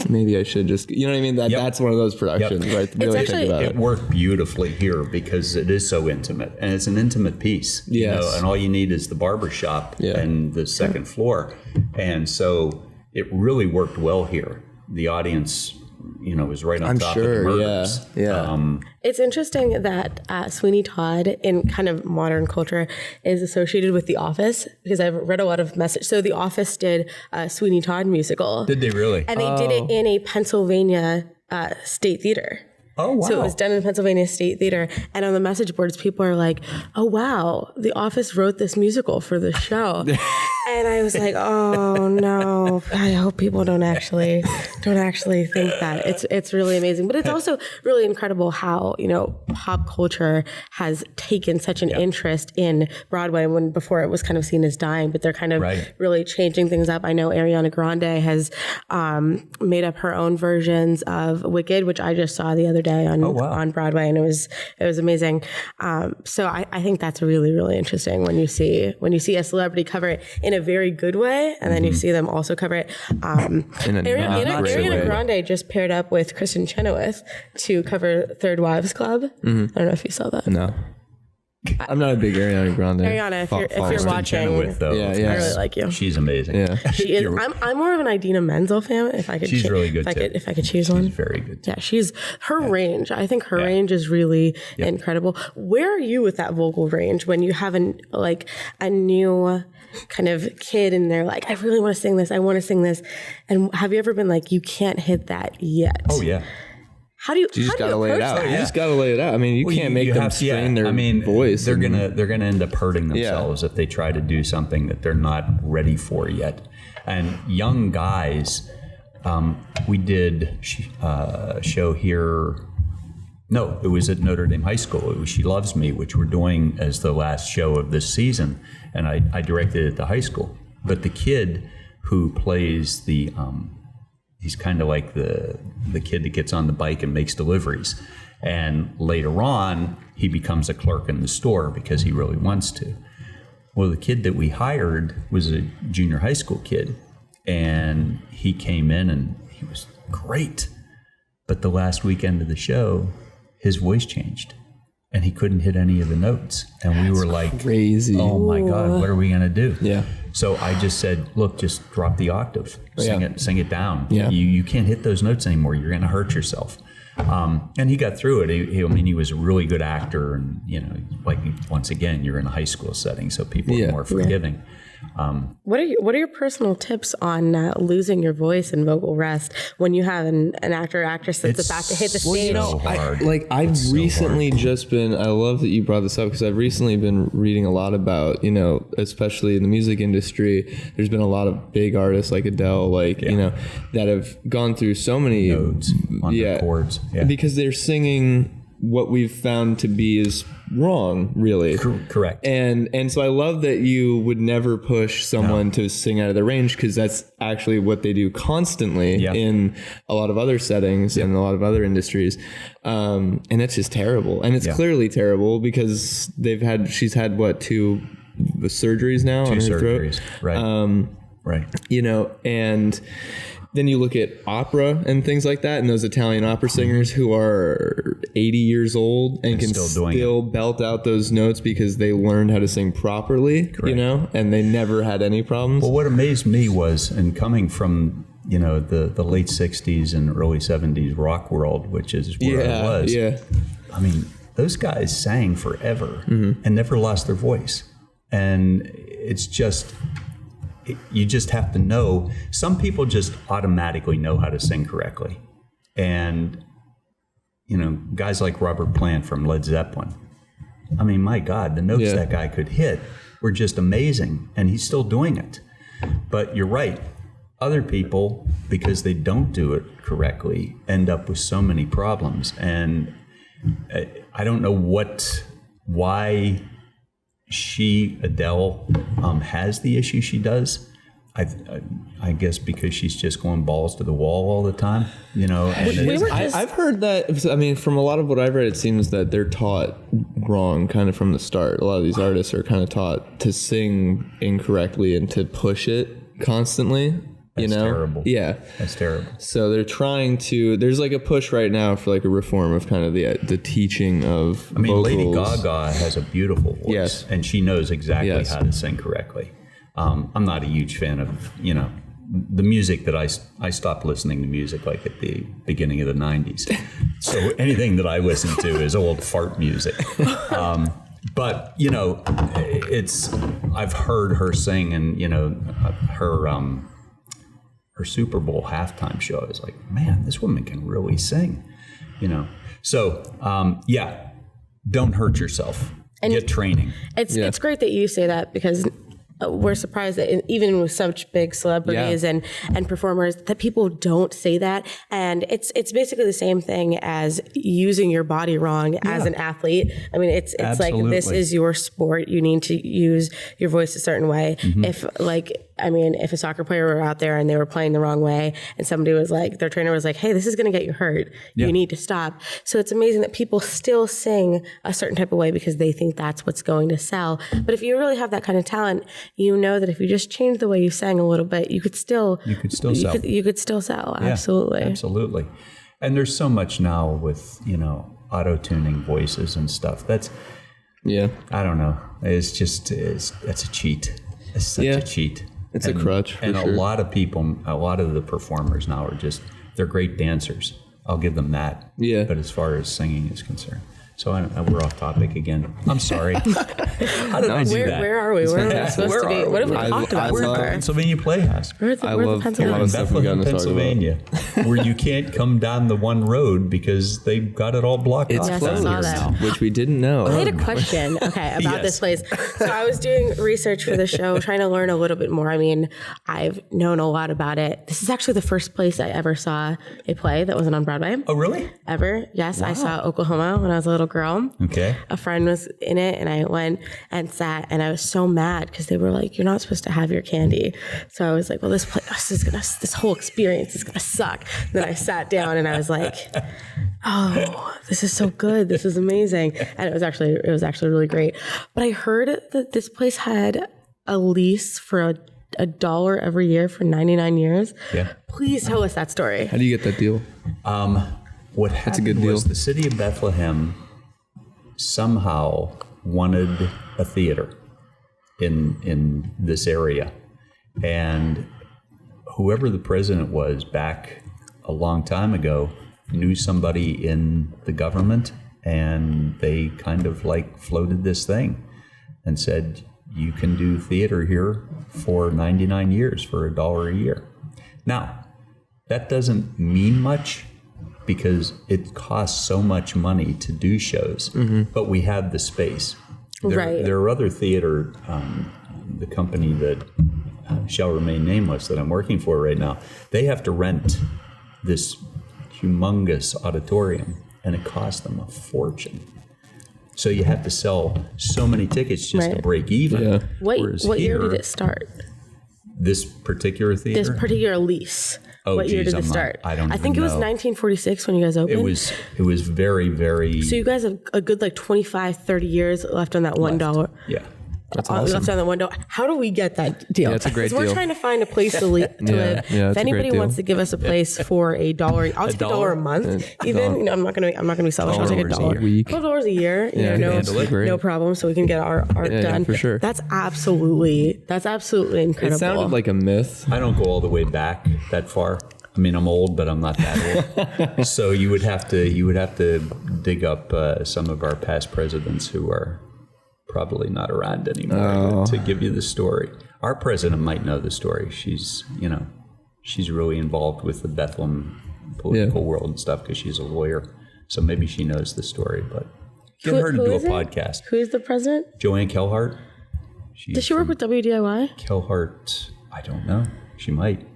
maybe I should just, you know what I mean? That's one of those productions, right? Really think about it. It worked beautifully here because it is so intimate, and it's an intimate piece. Yes. And all you need is the barbershop and the second floor. And so it really worked well here. The audience, was right on top of the murders. It's interesting that Sweeney Todd in kind of modern culture is associated with The Office, because I've read a lot of message. So The Office did a Sweeney Todd musical. Did they really? And they did it in a Pennsylvania State Theater. Oh, wow. So it was done in Pennsylvania State Theater. And on the message boards, people are like, oh, wow, The Office wrote this musical for the show. And I was like, oh, no, I hope people don't actually think that. It's really amazing. But it's also really incredible how, pop culture has taken such an interest in Broadway when before it was kind of seen as dying, but they're kind of really changing things up. I know Ariana Grande has made up her own versions of Wicked, which I just saw the other day on Broadway, and it was amazing. So I think that's really, really interesting when you see a celebrity cover it in a very good way, and then you see them also cover it. Ariana Grande just paired up with Kristen Chenoweth to cover Third Wives Club. I don't know if you saw that. No. I'm not a big Ariana Grande. Ariana, if you're watching, Chenoweth, though, I really like you. She's amazing. Yeah, she is. I'm more of an Idina Menzel fan. She's really good too. If I could choose one, she's very good too. Yeah, she's her range. I think her range is really incredible. Where are you with that vocal range when you have a new kind of kid and they're like, I really want to sing this. I want to sing this. And have you ever been like, you can't hit that yet? Oh yeah. How do you? You just gotta lay it out. You just gotta lay it out. I mean, you can't make them strain their voice. They're gonna end up hurting themselves if they try to do something that they're not ready for yet. And young guys, we did a show here. No, it was at Notre Dame High School. It was She Loves Me, which we're doing as the last show of this season, and I directed it at the high school. But the kid who plays he's kind of like the kid that gets on the bike and makes deliveries. And later on, he becomes a clerk in the store because he really wants to. Well, the kid that we hired was a junior high school kid, and he came in and he was great. But the last weekend of the show, his voice changed and he couldn't hit any of the notes. And we were like, crazy. Oh my God, what are we going to do? Yeah. So I just said, look, just drop the octave, sing it down. Yeah. You can't hit those notes anymore. You're going to hurt yourself. And he got through it. He was a really good actor, and like once again, you're in a high school setting, so people are more forgiving. What are your personal tips on losing your voice and vocal rest when you have an actor or actress that's about to hit the stage? I've recently just been. I love that you brought this up because I've recently been reading a lot about especially in the music industry. There's been a lot of big artists like Adele, that have gone through so many nodes on the chords, because they're singing what we've found to be is wrong, really. Correct. And so I love that you would never push someone to sing out of their range, because that's actually what they do constantly in a lot of other settings and a lot of other industries. And that's just terrible. And it's clearly terrible because she's had what, 2 surgeries now on her surgeries. Throat. Right. And then you look at opera and things like that, and those Italian opera singers who are 80 years old and can still belt out those notes because they learned how to sing properly, and they never had any problems. Well, what amazed me was, and coming from, the late 60s and early 70s rock world, which is where I was. Yeah. I mean, those guys sang forever and never lost their voice. And it's just... You just have to know. Some people just automatically know how to sing correctly. And, guys like Robert Plant from Led Zeppelin. I mean, my God, the notes that guy could hit were just amazing. And he's still doing it. But you're right. Other people, because they don't do it correctly, end up with so many problems. And I don't know why Adele has the issue she does. I guess because she's just going balls to the wall all the time, And I've heard that. I mean, from a lot of what I've read, it seems that they're taught wrong, kind of from the start. A lot of these artists are kind of taught to sing incorrectly and to push it constantly. That's terrible. Yeah, that's terrible. So they're trying to. There's like a push right now for like a reform of kind of the teaching of. I mean, vocals. Lady Gaga has a beautiful voice, and she knows exactly how to sing correctly. I'm not a huge fan of the music that I stopped listening to music like at the beginning of the 90s. So anything that I listen to is old fart music. But I've heard her sing, and her Super Bowl halftime show is like, man, this woman can really sing, So, don't hurt yourself. And get training. It's great that you say that, because we're surprised that even with such big celebrities and performers, that people don't say that. And it's basically the same thing as using your body wrong as an athlete. I mean, it's like, this is your sport. You need to use your voice a certain way. If a soccer player were out there and they were playing the wrong way, and somebody was like, their trainer was like, hey, this is going to get you hurt. You need to stop. So it's amazing that people still sing a certain type of way because they think that's what's going to sell. But if you really have that kind of talent, that if you just change the way you sang a little bit, you could still sell. You could still sell. Absolutely. Absolutely. And there's so much now with, auto-tuning voices and stuff. That's, I don't know. It's that's a cheat. It's such a cheat. It's a crutch. And a lot of the performers now they're great dancers. I'll give them that. Yeah. But as far as singing is concerned. So we're off topic again. I'm sorry. How did I do that? Where are we? Where are we supposed to be? What have we talked about? We're at the Pennsylvania Playhouse. I love Bethlehem, Pennsylvania, where you can't come down the one road because they've got it all blocked off. It's closed now, which we didn't know. I had a question, about this place. So I was doing research for the show, trying to learn a little bit more. I mean, I've known a lot about it. This is actually the first place I ever saw a play that wasn't on Broadway. Oh, really? Ever? Yes, wow. I saw Oklahoma when I was a little girl. Okay. A friend was in it, and I went and sat, and I was so mad because they were like, "You're not supposed to have your candy." So I was like, "Well, this whole experience is gonna suck." And then I sat down, and I was like, "Oh, this is so good. This is amazing." And it was actually really great. But I heard that this place had a lease for $1 every year for 99 years. Yeah. Please tell us that story. How do you get that deal? What happened was the city of Bethlehem somehow wanted a theater in this area. And whoever the president was back a long time ago knew somebody in the government, and they kind of like floated this thing and said, you can do theater here for 99 years for $1 a year. Now, that doesn't mean much because it costs so much money to do shows, but we have the space. There are other theater, the company that shall remain nameless that I'm working for right now, they have to rent this humongous auditorium, and it costs them a fortune. So you have to sell so many tickets just to break even. Yeah. What year did it start? This particular theater? This particular lease. Oh, what year did it start? I don't know. I think it was 1946 when you guys opened. It was very, very... So you guys have a good 25, 30 years left on that $1. Yeah. That's awesome. Left on the $1. How do we get that deal? Yeah, that's a great deal. We're trying to find a place to live. Yeah, if anybody wants to give us a place for $1, I'll take $1 a month. Even I'm not gonna be selfish. I'll take $1. $12 a year. No problem. So we can get our art done. For sure. That's absolutely incredible. It sounded like a myth. I don't go all the way back that far. I mean, I'm old, but I'm not that old. So you would have to dig up some of our past presidents who are probably not around anymore to give you the story. Our president might know the story. She's really involved with the Bethlehem political world and stuff because she's a lawyer. So maybe she knows the story. But get her to do a podcast. Who's the president? Joanne Gerhart. Does she work with WDIY? Gerhart, I don't know. She might.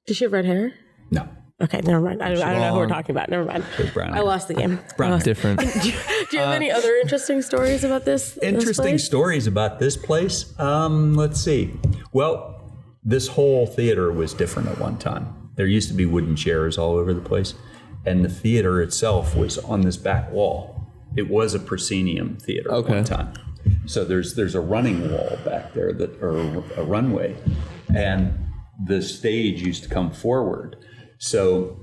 Does she have red hair? No. Okay, never mind. I don't know who we're talking about. Never mind. I lost the game. Different. Do you have any other interesting stories about this? Stories about this place? Let's see. Well, this whole theater was different at one time. There used to be wooden chairs all over the place, and the theater itself was on this back wall. It was a proscenium theater at one time. So there's a running wall back there or a runway, and the stage used to come forward. So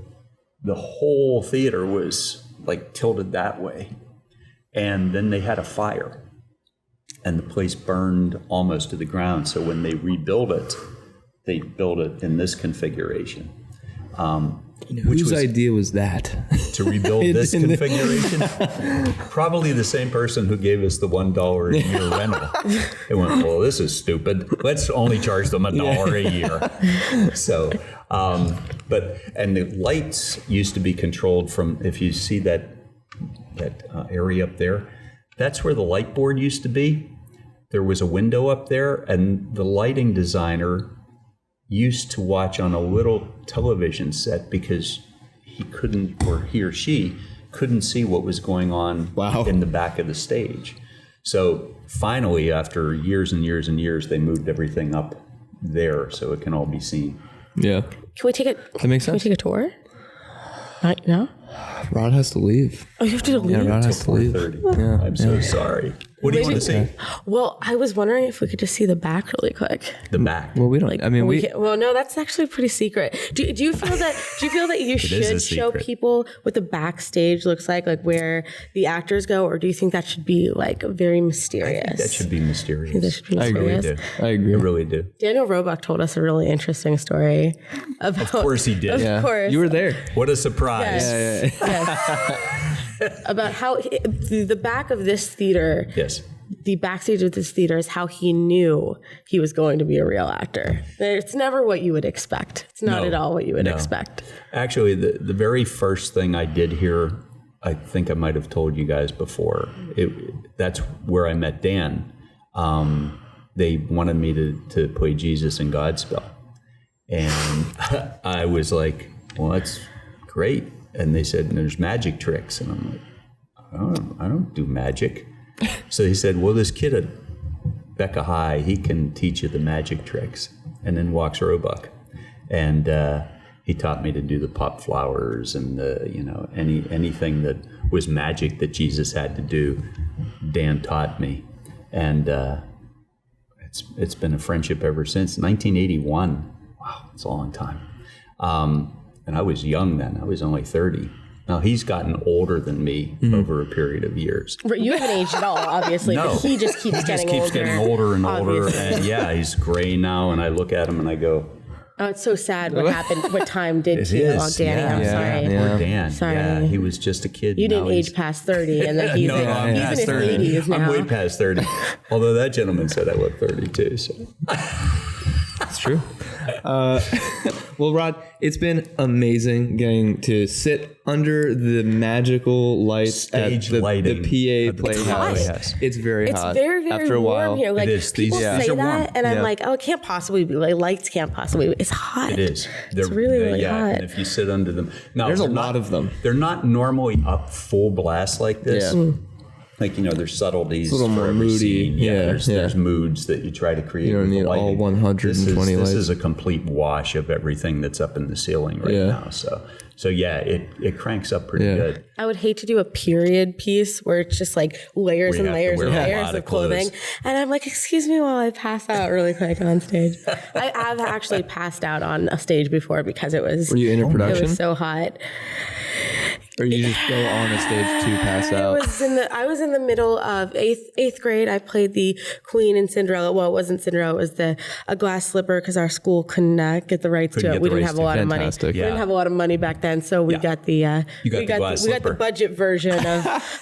the whole theater was like tilted that way. And then they had a fire and the place burned almost to the ground. So when they rebuilt it, they built it in this configuration. Whose idea was that? To rebuild this configuration? Probably the same person who gave us the $1 a year rental. They went, well, this is stupid. Let's only charge them $1 a year. So, and the lights used to be controlled from, if you see that area up there, that's where the light board used to be. There was a window up there, and the lighting designer used to watch on a little television set because he or she couldn't see what was going on in the back of the stage. So finally, after years and years and years, they moved everything up there so it can all be seen. Yeah. Can we take it? That makes sense. Can we take a tour? No? Rod has to leave. Oh, you have to leave? Yeah, Rod has to leave. Yeah. I'm so sorry. What do you want to see? Well, I was wondering if we could just see the back really quick. The back? Well, we don't. Well, no, that's actually pretty secret. Do you feel that you should show people what the backstage looks like where the actors go, or do you think that should be very mysterious? I think that should be mysterious. I agree. I really do. Daniel Roebuck told us a really interesting story about. Of course he did. Of course, you were there. What a surprise! Yes. About how the back of this theater. Yes. The backstage of this theater is how he knew he was going to be a real actor. It's never what you would expect. It's not at all what you would expect. Actually, the very first thing I did here, I think I might have told you guys before, that's where I met Dan. They wanted me to play Jesus in Godspell. And I was like, well, that's great. And they said, there's magic tricks. And I'm like, I don't do magic. So he said, well, this kid at Becca High, he can teach you the magic tricks. And then walks Roebuck. And he taught me to do the pop flowers and anything that was magic that Jesus had to do. Dan taught me. And it's been a friendship ever since 1981. Wow, it's a long time. And I was young then. I was only 30. Now, he's gotten older than me over a period of years. You haven't aged at all, obviously, No. but he just keeps getting older. And older. Obviously. And yeah, he's gray now. And I look at him and I go, Oh, it's so sad what happened, what time did it to you. is. Oh, Danny, Yeah. I'm sorry. Yeah. Poor Dan. Sorry. Yeah, he was just a kid. You didn't Now age he's- past 30, and then he's, No, I'm he's in past his 30. 80s now. I'm way past 30. Although that gentleman said I look 32. So. It's true. Well, Rod, it's been amazing getting to sit under the magical lights Stage at the lighting PA of the Playhouse. hot. It's very It's hot. very, very After a while. warm here. Like, It is. people These say are warm. that, and I'm Yeah. like, oh, it can't possibly be. Like, lights can't possibly be. It's hot. It is. It's really, really yeah, hot. And if you sit under them. Now, There's a they're lot not- of them. They're not normally up full blast like this. Yeah. Like, there's subtleties. It's a little for more every moody. scene. Yeah, Yeah, there's moods that you try to create. You don't with the need all lighting. 120 this lights. is a complete wash of everything that's up in the ceiling right Yeah. now. So yeah, it cranks up pretty Yeah. good. I would hate to do a period piece where it's just like layers Where and you have to layers wear and a layers lot of of clothes. clothing. And I'm like, excuse me while I pass out really quick on stage. I've actually passed out on a stage before because it was, Were you in a it production? was so hot. Or you just go on a stage to pass out? I was in the middle of eighth grade. I played the Queen in Cinderella. Well, it wasn't Cinderella. It was a glass slipper because our school couldn't get the rights Couldn't to get it. We the didn't rights have a to lot it. of money. Fantastic. We didn't have a lot of money back then, so we got the glass we got the slipper. budget version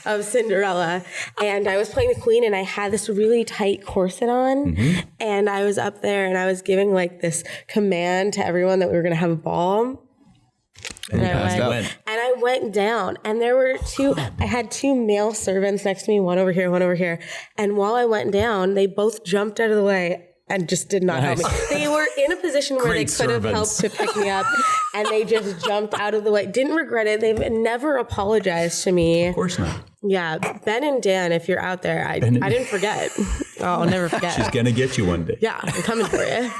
of Cinderella. And I was playing the Queen, and I had this really tight corset on, and I was up there, and I was giving like this command to everyone that we were going to have a ball. And I went down, and there were I had two male servants next to me, one over here. And while I went down, they both jumped out of the way and just did not help me. They were in a position where Great they could have helped servants. to pick me up, and they just jumped out of the way. Didn't regret it. They've never apologized to me. Of course not. Yeah, Ben and Dan, if you're out there, I didn't forget. I'll never forget. She's going to get you one day. Yeah, I'm coming for you.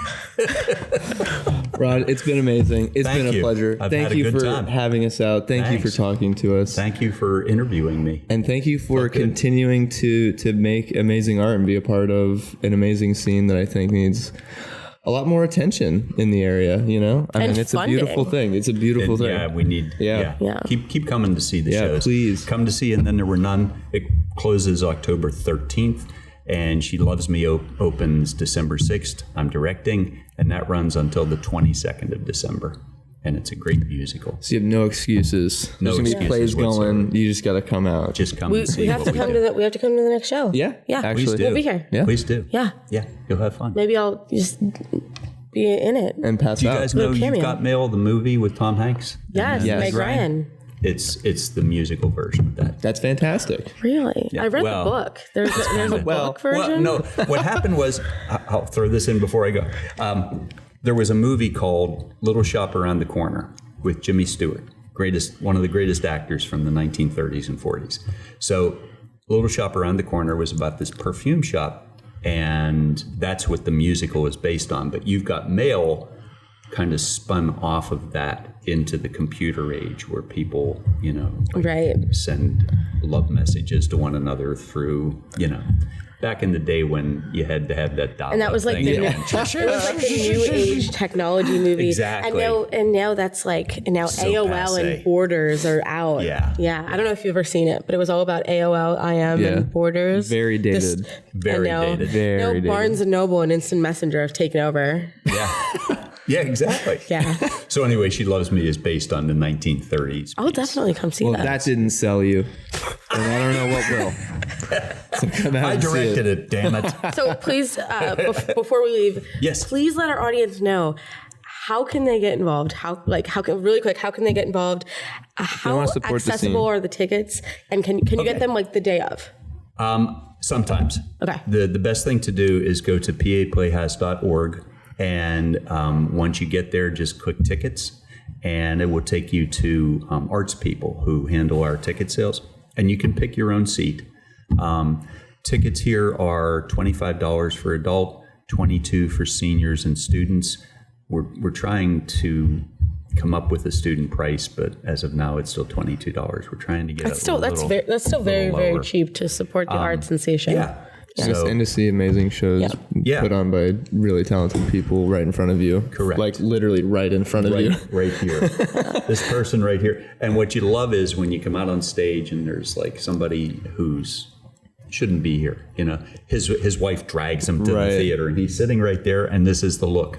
Rod, it's been amazing. It's Thank been a you. pleasure. I've Thank had a you good for time. having us out. Thank you Thanks. for talking to us. Thank you for interviewing me. And thank you for continuing to make amazing art and be a part of an amazing scene that I think needs a lot more attention in the area, I mean, it's funding. a beautiful thing. It's a beautiful thing. Yeah, we need. Yeah. Yeah. Keep coming to see the Yeah, shows. please. Come to see, and then there were none. It closes October 13th, and She Loves Me opens December 6th. I'm directing, and that runs until the 22nd of December. And it's a great musical. So you have no excuses. No There's gonna be excuses plays going. whatsoever. You just got to come out. Just come We and see have what to we come do. to the next show. Yeah, Yeah. actually. Please do. We'll be here. Yeah. Please do. Yeah. Yeah, you'll have fun. Maybe I'll just be in it. And pass Do you out. guys know Little You've cameo. Got Mail, the movie with Tom Hanks? Yes, Yes. Meg Ryan. It's the musical version of that. That's fantastic. Really? Yeah, I read well, the book. There's a book version? Well, no. What happened was, I'll throw this in before I go. There was a movie called Little Shop Around the Corner with Jimmy Stewart, one of the greatest actors from the 1930s and 40s. So Little Shop Around the Corner was about this perfume shop, and that's what the musical is based on. But You've Got Mail kind of spun off of that into the computer age where people, Right. send love messages to one another through, back in the day when you had to have that dial. And that was like the it was like the new age technology movie. Exactly. And now that's like So AOL passe. and Borders are out. Yeah. Yeah. I don't know if you've ever seen it, but it was all about AOL, IM, and Borders. Very dated. Very dated. Very now dated. Barnes and Noble and Instant Messenger have taken over. Yeah. Yeah, exactly. Yeah. So anyway, She Loves Me is based on the 1930s. I'll definitely come see Well, that. that didn't sell you. And I don't know what will. So come out I and see directed it, damn it. So please, before we leave, Yes. please let our audience know, how can they get involved? How can they get involved? How wanna support the accessible scene. are the tickets? And can you get them like the day of? Sometimes. Okay. The best thing to do is go to paplayhouse.org, and once you get there, just click tickets, and it will take you to arts people who handle our ticket sales. and you can pick your own seat. Tickets here are $25 for adult, $22 for seniors and students. We're trying to come up with a student price, but as of now, it's still $22. We're trying to get that's still very cheap to support the art sensation. Yeah. And to see amazing shows put on by really talented people right in front of you. Correct. Like literally right in front of you. Right here. This person right here. And what you love is when you come out on stage and there's like somebody who's shouldn't be here. You know, his wife drags him to the theater and he's sitting right there and this is the look.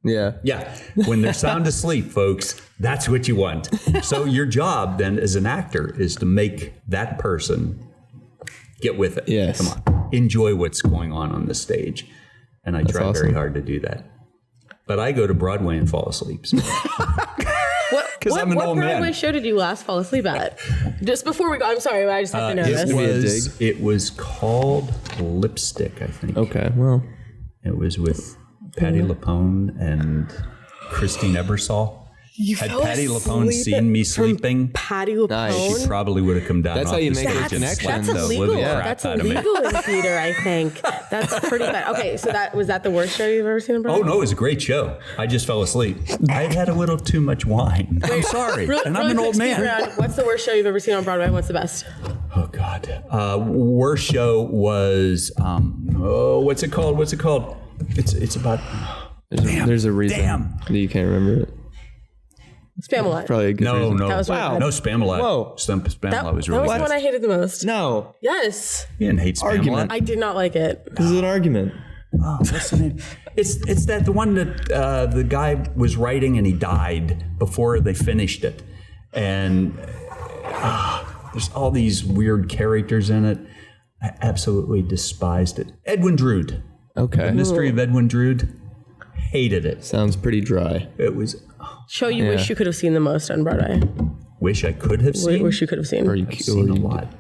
Yeah. Yeah. When they're sound asleep, folks, that's what you want. So your job then as an actor is to make that person get with it. Yes. Come on. Enjoy what's going on the stage. And I try very hard to do that. But I go to Broadway and fall asleep. So. Because I'm an old man. What Broadway show did you last fall asleep at? Just before we go, I'm sorry, I just have to know this. It was called Lipstick, I think. Okay, well. It was with Patti LuPone and Christine Ebersol. Had Patti LuPone seen me sleeping, Patti LuPone, she probably would have come down. That's off how you the make a stage and connection. slapped That's the illegal. living crap That's out of me. illegal in theater, I think. That's pretty bad. Okay, so was that the worst show you've ever seen in Broadway? Oh no, it was a great show. I just fell asleep. I had a little too much wine. I'm sorry, and I'm an old man. What's the worst show you've ever seen on Broadway? What's the best? Oh God, worst show was what's it called? It's about. There's a reason that you can't remember it. Spamalot. Probably a good reason. No, that was no Spamalot. Whoa. Spamalot was that really was bad. the one I hated the most. No. Yes. You didn't hate Spamalot. Argument. I did not like it. This is an argument. Oh, what's the name? It's that the one that the guy was writing and he died before they finished it, and there's all these weird characters in it. I absolutely despised it. Edwin Drood. Okay. The Mystery of Edwin Drood. Hated it. Sounds pretty dry. It was. Show you wish you could have seen the most on Broadway. Wish I could have seen. Wish you could have seen. I've seen a lot.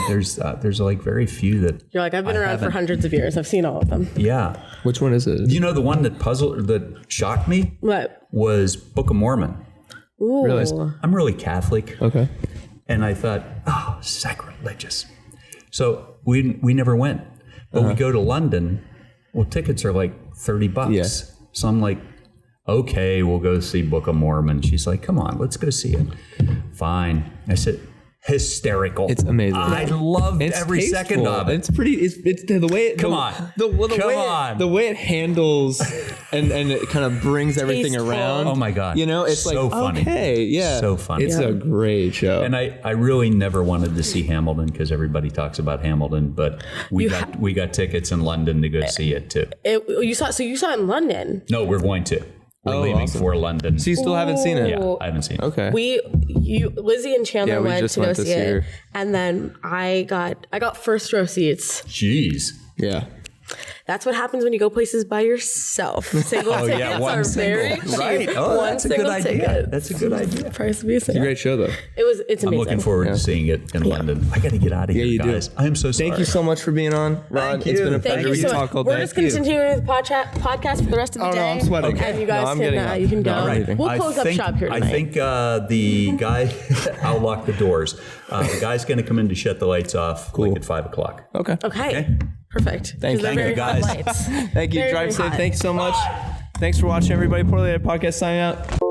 There's like very few that. You're like, I've been around for hundreds of years. I've seen all of them. Yeah. Which one is it? You know, the one that shocked me What? was Book of Mormon. Ooh. Really? I'm really Catholic. Okay. And I thought, oh, sacrilegious. So we never went. But we go to London. Well, tickets are like $30. Yeah. So I'm like, okay, we'll go see Book of Mormon. She's like, come on, let's go see it. Fine. I said, hysterical. It's amazing. I loved every second of it. It's pretty. It's the way. Come on. The way it handles and it kind of brings everything Tasteful. around. Oh my God. You know, it's so like funny. Okay, yeah, So funny. It's a great show. And I really never wanted to see Hamilton because everybody talks about Hamilton, but we got tickets in London to go see it too. You saw it in London. No, we're going to. We're leaving for London. So you still haven't seen it? Yeah, I haven't seen it. Okay. Lizzie and Chandler we went just to go went this see year. it, and then I got first row seats. Jeez. Yeah. That's what happens when you go places by yourself. Single tickets are very cheap. Right. Oh, One that's a good single idea. ticket. That's a good idea. Price to be It's a great show, though. It's amazing. I'm looking forward to seeing it in London. I got to get out of here, you do. guys. I am so sorry. Thank you so much for being on, Rod. Thank It's you. been a Thank pleasure. you We so could much. talk all We're day. just continuing the podcast for the rest of the Oh, no, day. I'm sweating. Okay. And you guys I'm getting up. you can go. No, I'm leaving. We'll close up shop here tonight. I think the guy, I'll lock the doors. The guy's going to come in to shut the lights off like at 5 o'clock. Okay. Okay. Perfect. Thank 'Cause they're you, very hot guys. lights. Thank you. Very, Drive very safe. hot. Thank you so much. Thanks for watching, everybody. Poorly Edited Podcast signing out.